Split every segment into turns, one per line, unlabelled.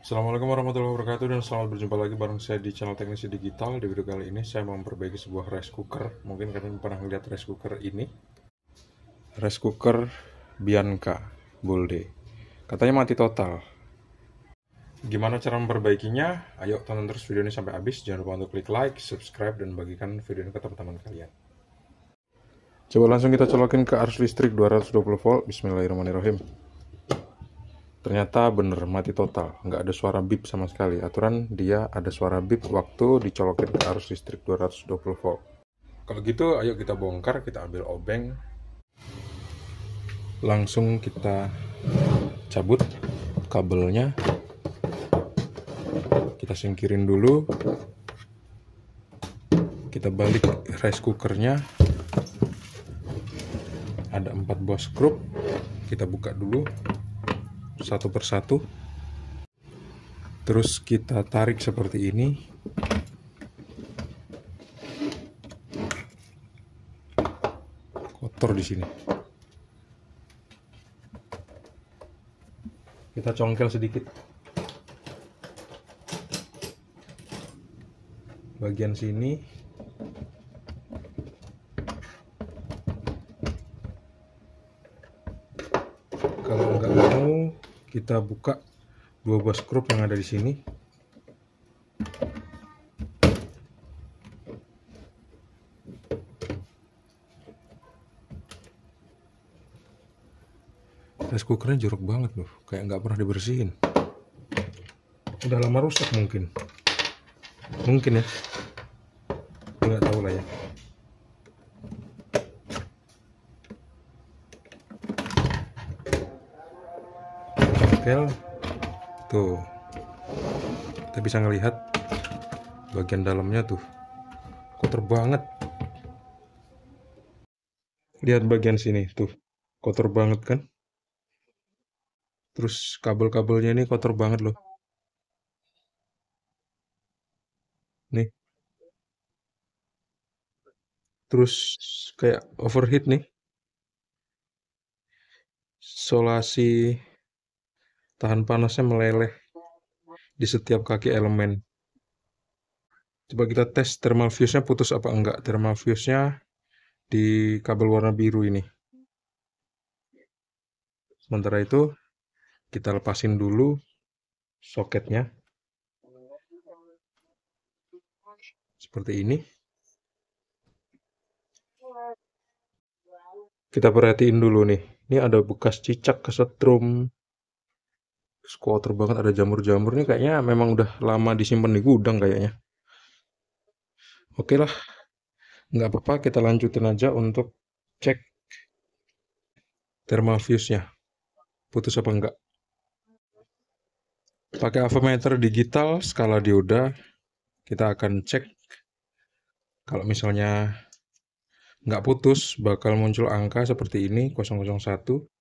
Assalamualaikum warahmatullahi wabarakatuh dan selamat berjumpa lagi bareng saya di channel Teknisi Digital. Di video kali ini saya mau memperbaiki sebuah rice cooker. Mungkin kalian pernah lihat rice cooker ini. Rice cooker Bianca Bolde. Katanya mati total. Gimana cara memperbaikinya? Ayo tonton terus video ini sampai habis. Jangan lupa untuk klik like, subscribe, dan bagikan video ini ke teman-teman kalian. Coba langsung kita colokin ke arus listrik 220 volt. Bismillahirrahmanirrahim. Ternyata bener mati total, nggak ada suara bip sama sekali. Aturan dia ada suara bip waktu dicolokin ke arus listrik 220 volt. Kalau gitu ayo kita bongkar, kita ambil obeng. Langsung kita cabut kabelnya. Kita singkirin dulu. Kita balik rice cookernya. Ada 4 buah skrup. Kita buka dulu satu persatu, terus kita tarik seperti ini. Kotor di sini. Kita congkel sedikit bagian sini. Kalau nggak mau, kita buka 2 buah skrup yang ada di sini. Rice cookernya jorok banget loh, kayak nggak pernah dibersihin. Udah lama rusak mungkin ya, nggak tahu lah ya. Congkel tuh, kita bisa ngelihat bagian dalamnya tuh kotor banget. Lihat bagian sini tuh, kotor banget kan. Terus kabel-kabelnya ini kotor banget loh. Nih. Terus kayak overheat nih. Isolasi tahan panasnya meleleh di setiap kaki elemen. Coba kita tes thermal fuse-nya putus apa enggak. Thermal fuse-nya di kabel warna biru ini. Sementara itu kita lepasin dulu soketnya. Seperti ini. Kita perhatiin dulu nih. Ini ada bekas cicak kesetrum. Kotor banget, ada jamur-jamur nih, kayaknya memang udah lama disimpan di gudang kayaknya. Oke lah, nggak apa-apa, kita lanjutin aja untuk cek thermal fuse-nya. Putus apa enggak. Pakai avometer digital skala dioda, kita akan cek. Kalau misalnya nggak putus, bakal muncul angka seperti ini, 001.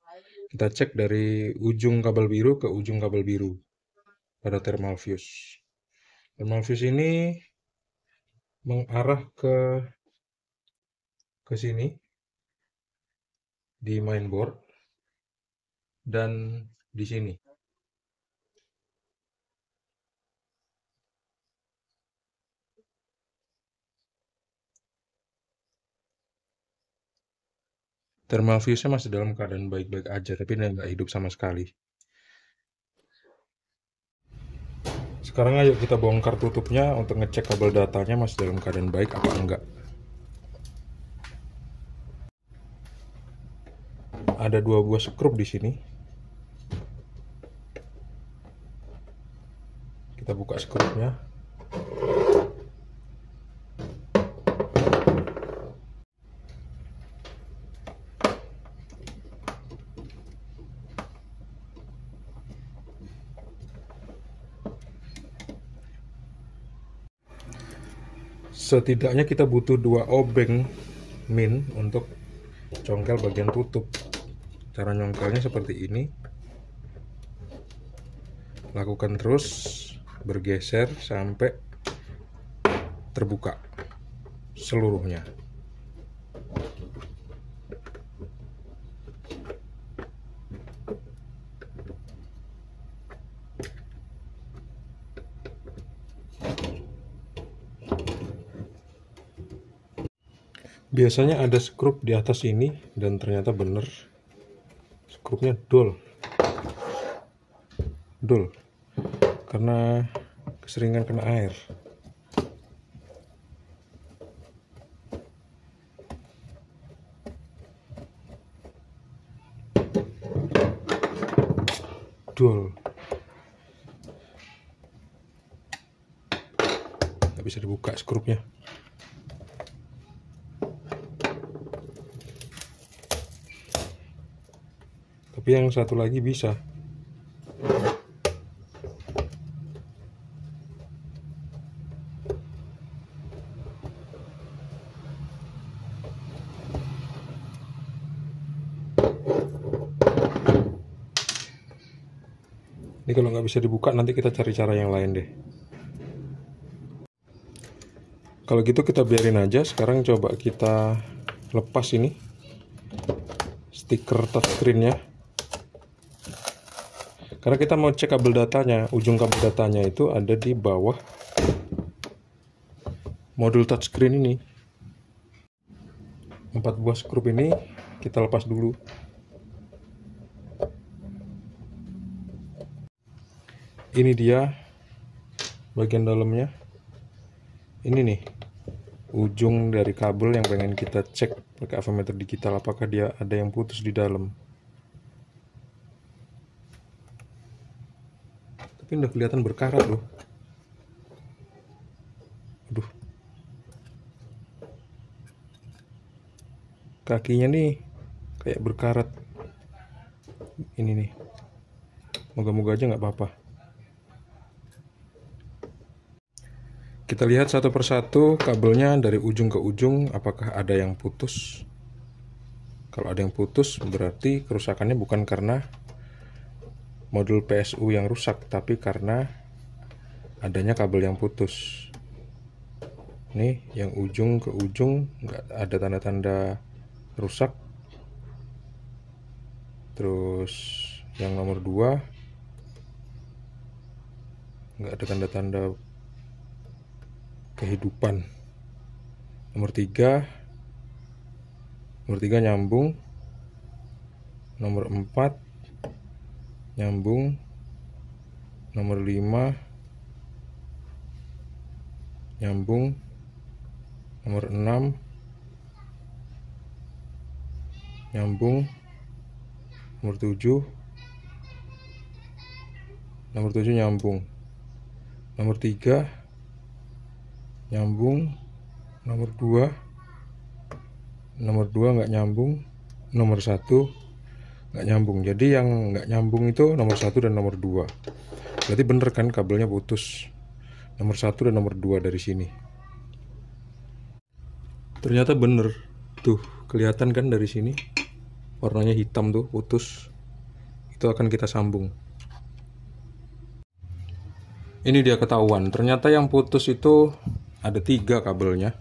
Kita cek dari ujung kabel biru ke ujung kabel biru pada thermal fuse. Thermal fuse ini mengarah ke sini di mainboard dan di sini. Thermal fuse-nya masih dalam keadaan baik-baik aja, tapi dia nggak hidup sama sekali. Sekarang ayo kita bongkar tutupnya untuk ngecek kabel datanya masih dalam keadaan baik apa enggak. Ada 2 buah skrup di sini. Kita buka skrupnya. Setidaknya kita butuh 2 obeng min untuk congkel bagian tutup. Cara nyongkelnya seperti ini. Lakukan terus, bergeser sampai terbuka seluruhnya. Biasanya ada skrup di atas ini dan ternyata bener skrupnya dol karena keseringan kena air. Nggak bisa dibuka skrupnya. Tapi yang satu lagi bisa. Ini kalau nggak bisa dibuka, nanti kita cari cara yang lain deh. Kalau gitu kita biarin aja. Sekarang coba kita lepas ini stiker touchscreen-nya. Karena kita mau cek kabel datanya, ujung kabel datanya itu ada di bawah modul touchscreen ini. 4 buah skrup ini kita lepas dulu. Ini dia bagian dalamnya. Ini nih ujung dari kabel yang pengen kita cek pakai avometer digital, apakah dia ada yang putus di dalam. Tapi udah kelihatan berkarat loh. Aduh, kakinya nih kayak berkarat. Ini nih, moga-moga aja nggak apa-apa. Kita lihat satu persatu kabelnya dari ujung ke ujung, apakah ada yang putus. Kalau ada yang putus berarti kerusakannya bukan karena modul PSU yang rusak, tapi karena adanya kabel yang putus. Nih yang ujung ke ujung nggak ada tanda-tanda rusak. Terus yang nomor 2 nggak ada tanda-tanda kehidupan. Nomor 3 nyambung. Nomor 4 nyambung. Nomor 5 nyambung. Nomor 6 nyambung. Nomor 7 nyambung. Nomor 3 nyambung. Nomor 2 nggak nyambung. Nomor 1 nggak nyambung. Jadi yang nggak nyambung itu nomor 1 dan nomor 2. Berarti bener kan kabelnya putus. Nomor 1 dan nomor 2 dari sini. Ternyata bener. Tuh, kelihatan kan dari sini. Warnanya hitam tuh, putus. Itu akan kita sambung. Ini dia ketahuan. Ternyata yang putus itu ada 3 kabelnya.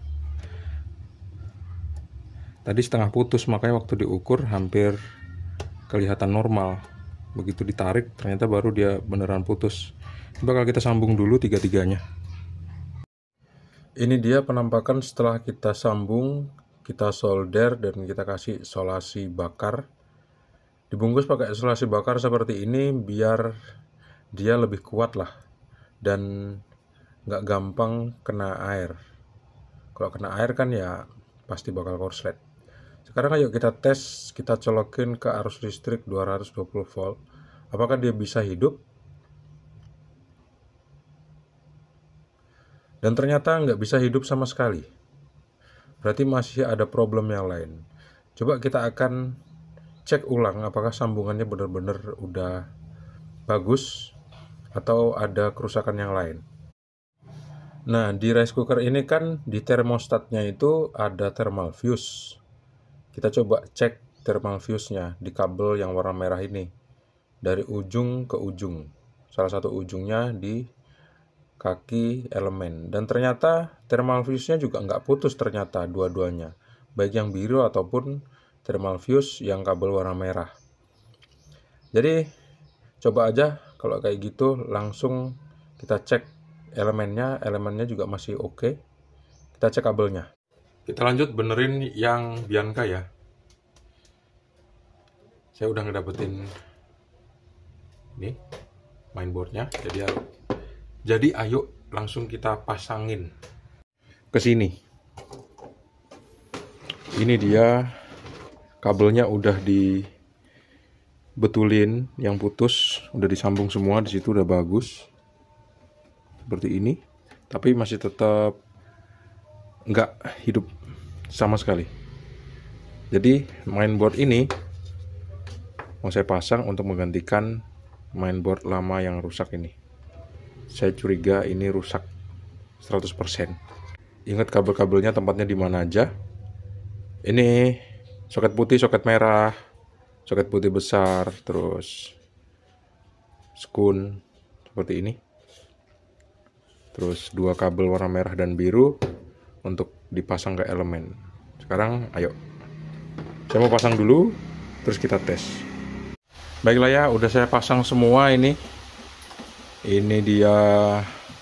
Tadi setengah putus, makanya waktu diukur hampir kelihatan normal. Begitu ditarik, ternyata baru dia beneran putus. Ini bakal kita sambung dulu 3-tiganya. Ini dia penampakan setelah kita sambung, kita solder dan kita kasih isolasi bakar. Dibungkus pakai isolasi bakar seperti ini biar dia lebih kuat lah dan nggak gampang kena air. Kalau kena air kan ya pasti bakal korslet. Sekarang ayo kita tes, kita colokin ke arus listrik 220 volt. Apakah dia bisa hidup? Dan ternyata nggak bisa hidup sama sekali. Berarti masih ada problem yang lain. Coba kita akan cek ulang apakah sambungannya benar-benar udah bagus atau ada kerusakan yang lain. Nah, di rice cooker ini kan di termostatnya itu ada thermal fuse. Kita coba cek thermal fuse-nya di kabel yang warna merah ini. Dari ujung ke ujung. Salah satu ujungnya di kaki elemen. Dan ternyata thermal fuse-nya juga nggak putus ternyata dua-duanya. Baik yang biru ataupun thermal fuse yang kabel warna merah. Jadi, coba aja kalau kayak gitu langsung kita cek elemennya juga masih oke. Kita cek kabelnya. Kita lanjut benerin yang Bianca ya. Saya udah ngedapetin ini mainboardnya, jadi ayo langsung kita pasangin ke sini. Ini dia kabelnya udah dibetulin, yang putus udah disambung semua, di situ udah bagus seperti ini, tapi masih tetap nggak hidup sama sekali. Jadi mainboard ini mau saya pasang untuk menggantikan mainboard lama yang rusak ini. Saya curiga ini rusak 100%. Ingat kabel-kabelnya tempatnya di mana aja. Ini soket putih, soket merah, soket putih besar, terus skun seperti ini. Terus dua kabel warna merah dan biru untuk dipasang ke elemen. Sekarang ayo, saya mau pasang dulu, terus kita tes. Baiklah ya, udah saya pasang semua ini. Ini dia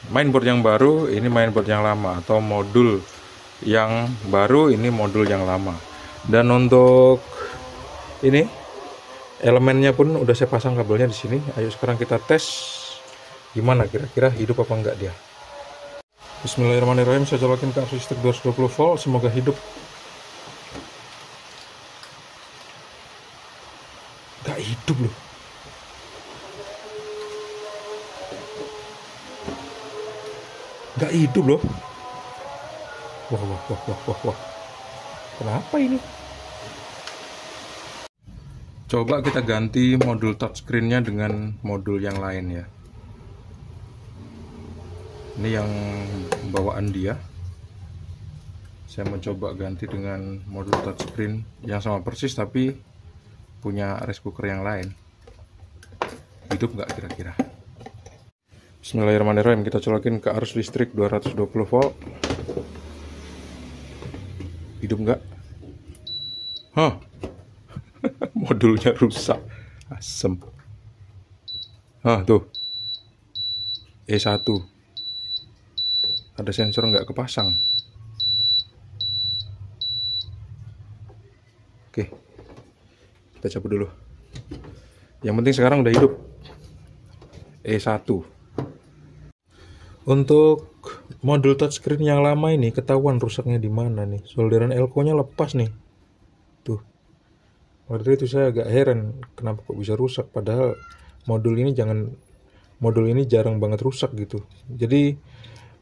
mainboard yang baru, ini mainboard yang lama, atau modul yang baru, ini modul yang lama. Dan untuk ini elemennya pun udah saya pasang kabelnya di sini. Ayo sekarang kita tes gimana kira-kira hidup apa enggak dia. Bismillahirrahmanirrahim. Saya colokin ke arus listrik 220 volt, semoga hidup. Nggak hidup loh. Nggak hidup loh. Wah. Kenapa ini? Coba kita ganti modul touchscreen-nya dengan modul yang lain ya. Ini yang bawaan dia. Saya mencoba ganti dengan modul touchscreen yang sama persis tapi punya rice cooker yang lain. Hidup nggak kira-kira? Bismillahirrahmanirrahim. Kita colokin ke arus listrik 220 volt. Hidup nggak? Hah? Modulnya rusak. Asem. Hah, tuh. E1. Ada sensor nggak kepasang. Oke. Kita cabut dulu. Yang penting sekarang udah hidup. E1. Untuk modul touchscreen yang lama ini ketahuan rusaknya di mana nih. Solderan elko-nya lepas nih. Tuh. Waktu itu saya agak heran kenapa kok bisa rusak, padahal modul ini jarang banget rusak gitu. Jadi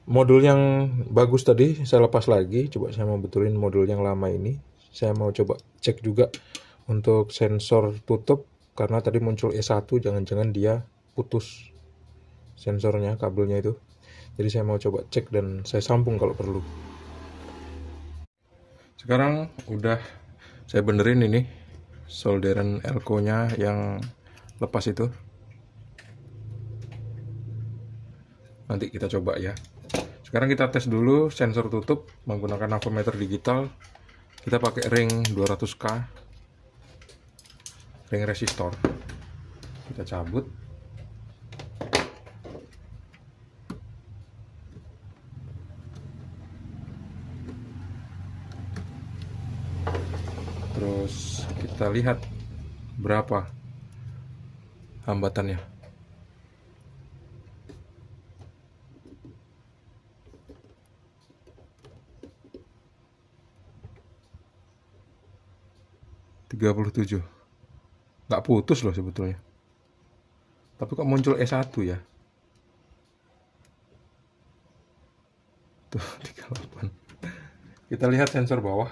modul yang bagus tadi saya lepas lagi. Coba saya mau betulin modul yang lama ini. Saya mau coba cek juga untuk sensor tutup, karena tadi muncul E1, jangan-jangan dia putus sensornya, kabelnya itu. Jadi saya mau coba cek dan saya sambung kalau perlu. Sekarang udah saya benerin ini solderan elko-nya yang lepas itu. Nanti kita coba ya. Sekarang kita tes dulu sensor tutup menggunakan avometer digital. Kita pakai ring 200K, ring resistor. Kita cabut. Terus kita lihat berapa hambatannya. (37) nggak putus loh sebetulnya, tapi kok muncul E1 ya. Tuh 38. Kita lihat sensor bawah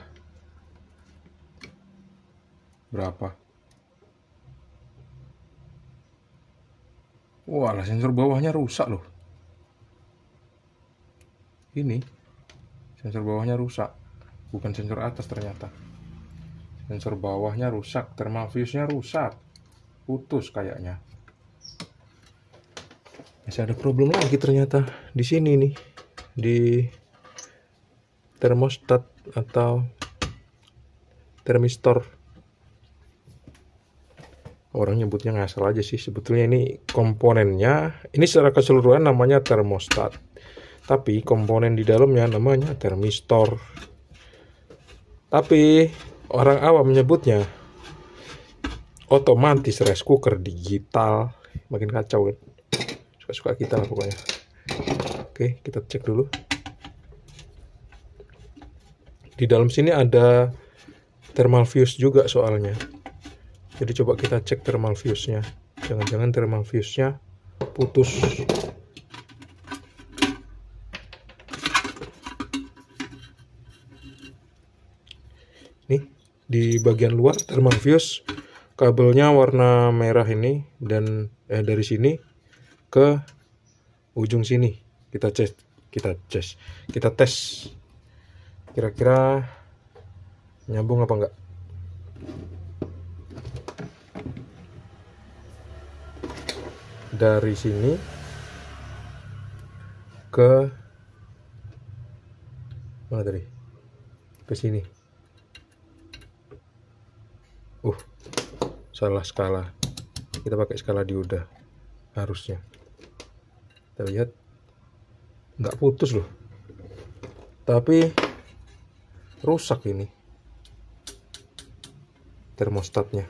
berapa. Wah, sensor bawahnya rusak loh. Ini sensor bawahnya rusak, bukan sensor atas ternyata. Sensor bawahnya rusak, thermal fuse-nya rusak, putus kayaknya. Masih ada problem lagi ternyata di sini nih, di termostat atau termistor. Orang nyebutnya ngasal aja sih, sebetulnya ini komponennya, ini secara keseluruhan namanya termostat, tapi komponen di dalamnya namanya termistor. Tapi orang awam menyebutnya otomatis rice cooker digital. Makin kacau kan. Suka-suka kita lah pokoknya. Oke, kita cek dulu. Di dalam sini ada thermal fuse juga soalnya. Jadi coba kita cek thermal fuse-nya. Jangan-jangan thermal fuse-nya putus. Nih, di bagian luar thermal fuse kabelnya warna merah ini, dan dari sini ke ujung sini. Kita tes kira-kira nyambung apa enggak. Dari sini ke mana tadi? Ke sini. Salah skala. Kita pakai skala dioda harusnya. Kita lihat nggak putus loh. Tapi rusak ini termostatnya.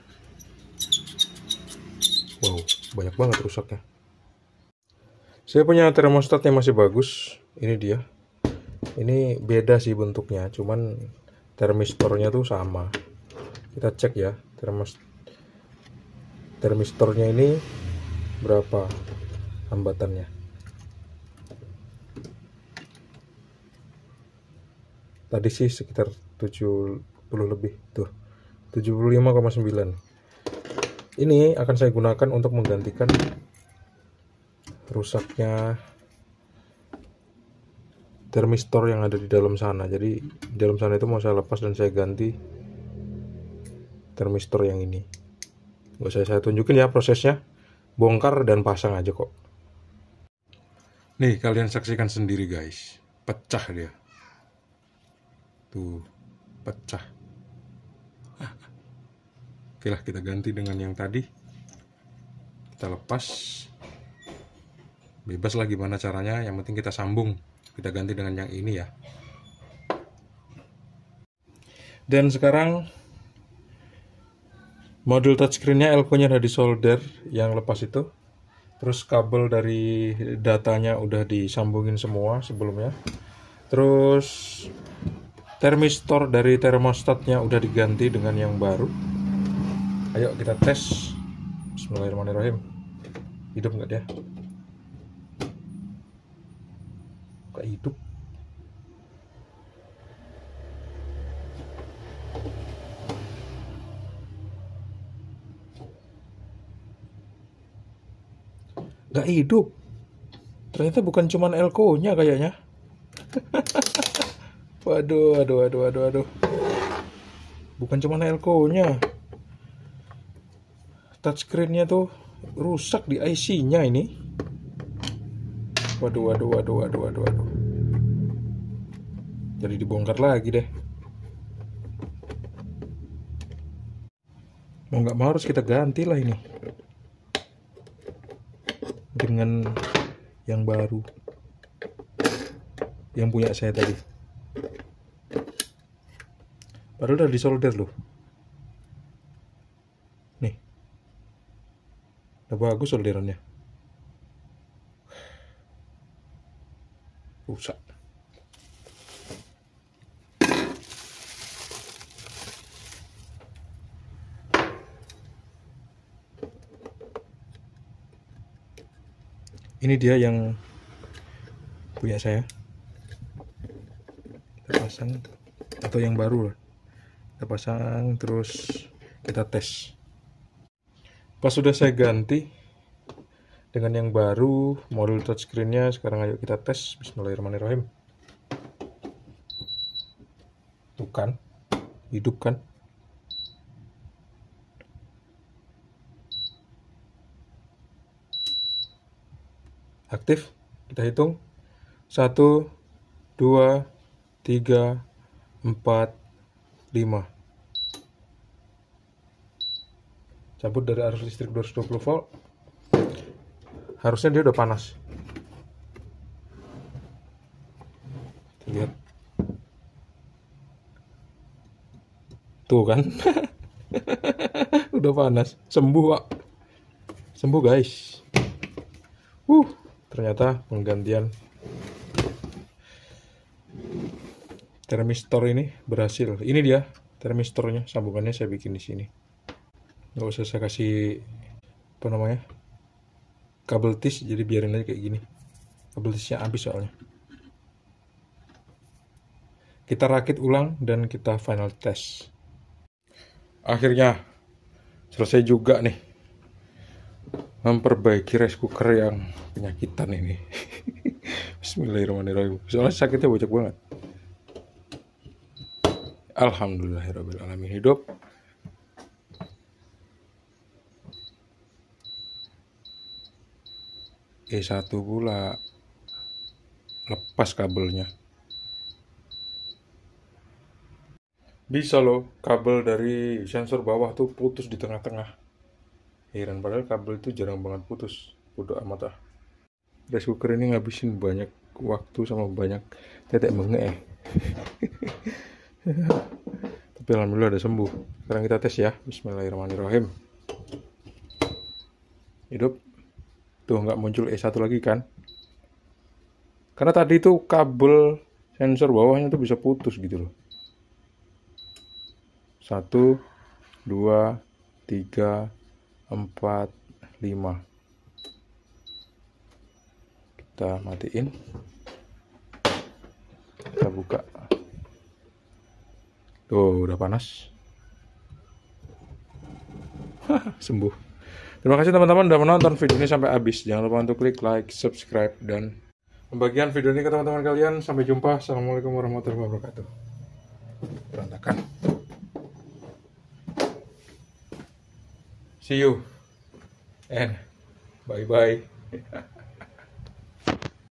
Wow, banyak banget rusaknya. Saya punya termostat yang masih bagus. Ini dia. Ini beda sih bentuknya, cuman termistornya tuh sama. Kita cek ya, termistornya ini berapa hambatannya. Tadi sih sekitar 70 lebih tuh, 75,9. Ini akan saya gunakan untuk menggantikan rusaknya termistor yang ada di dalam sana. Jadi di dalam sana itu mau saya lepas dan saya ganti termistor yang ini. Nggak usah saya tunjukin ya prosesnya, bongkar dan pasang aja kok. Nih kalian saksikan sendiri guys, pecah dia. Tuh, pecah. Oke lah, kita ganti dengan yang tadi. Kita lepas. Bebas lah gimana caranya, yang penting kita sambung. Kita ganti dengan yang ini ya. Dan sekarang modul touchscreen-nya Elco-nya udah disolder yang lepas itu. Terus kabel dari datanya udah disambungin semua sebelumnya. Terus termistor dari termostatnya udah diganti dengan yang baru. Ayo kita tes. Bismillahirrahmanirrahim. Hidup nggak dia? Nggak hidup. Nggak hidup. Ternyata bukan cuman Elco-nya kayaknya. Waduh. Bukan cuman Elco-nya. Touchscreen-nya tuh rusak di IC-nya ini. Waduh. Jadi dibongkar lagi deh. Mau nggak mau harus kita ganti lah ini dengan yang baru, yang punya saya tadi. Padahal udah disolder loh. Nih, udah bagus solderannya. Rusak. Ini dia yang punya saya. Kita pasang, atau yang baru lah. Kita pasang terus kita tes. Pas sudah saya ganti dengan yang baru modul touchscreen-nya, sekarang ayo kita tes. Bismillahirrahmanirrahim. Tuh kan, hidup kan? Aktif. Kita hitung 1, 2, 3, 4, 5. Cabut dari arus listrik 220 volt. Harusnya dia udah panas. Lihat. Tuh kan. Udah panas. Sembuh, Pak. Sembuh, guys. Ternyata penggantian termistor ini berhasil. Ini dia termistornya, sambungannya saya bikin di sini. Nggak usah saya kasih apa namanya, kabel tis, jadi biarin aja kayak gini. Kabel tisnya habis soalnya. Kita rakit ulang dan kita final test. Akhirnya selesai juga nih memperbaiki rice cooker yang penyakitan ini. Bismillahirrahmanirrahim. Soalnya sakitnya bocok banget. Alhamdulillahirrahmanirrahim. Hidup. E1 pula lepas kabelnya. Bisa loh, kabel dari sensor bawah tuh putus di tengah-tengah. Heran, padahal kabel itu jarang banget putus. Bodoh amat ah. Rice cooker ini ngabisin banyak waktu sama banyak tetek menge. Tapi alhamdulillah udah sembuh. Sekarang kita tes ya. Bismillahirrahmanirrahim. Hidup. Tuh nggak muncul E1 lagi kan? Karena tadi tuh kabel sensor bawahnya tuh bisa putus gitu loh. 1, 2, 3, 4, 5. Kita matiin. Kita buka. Tuh udah panas. Sembuh. Terima kasih teman-teman udah menonton video ini sampai habis. Jangan lupa untuk klik like, subscribe, dan pembagian video ini ke teman-teman kalian. Sampai jumpa. Assalamualaikum warahmatullahi wabarakatuh. Berantakan. See you and bye-bye.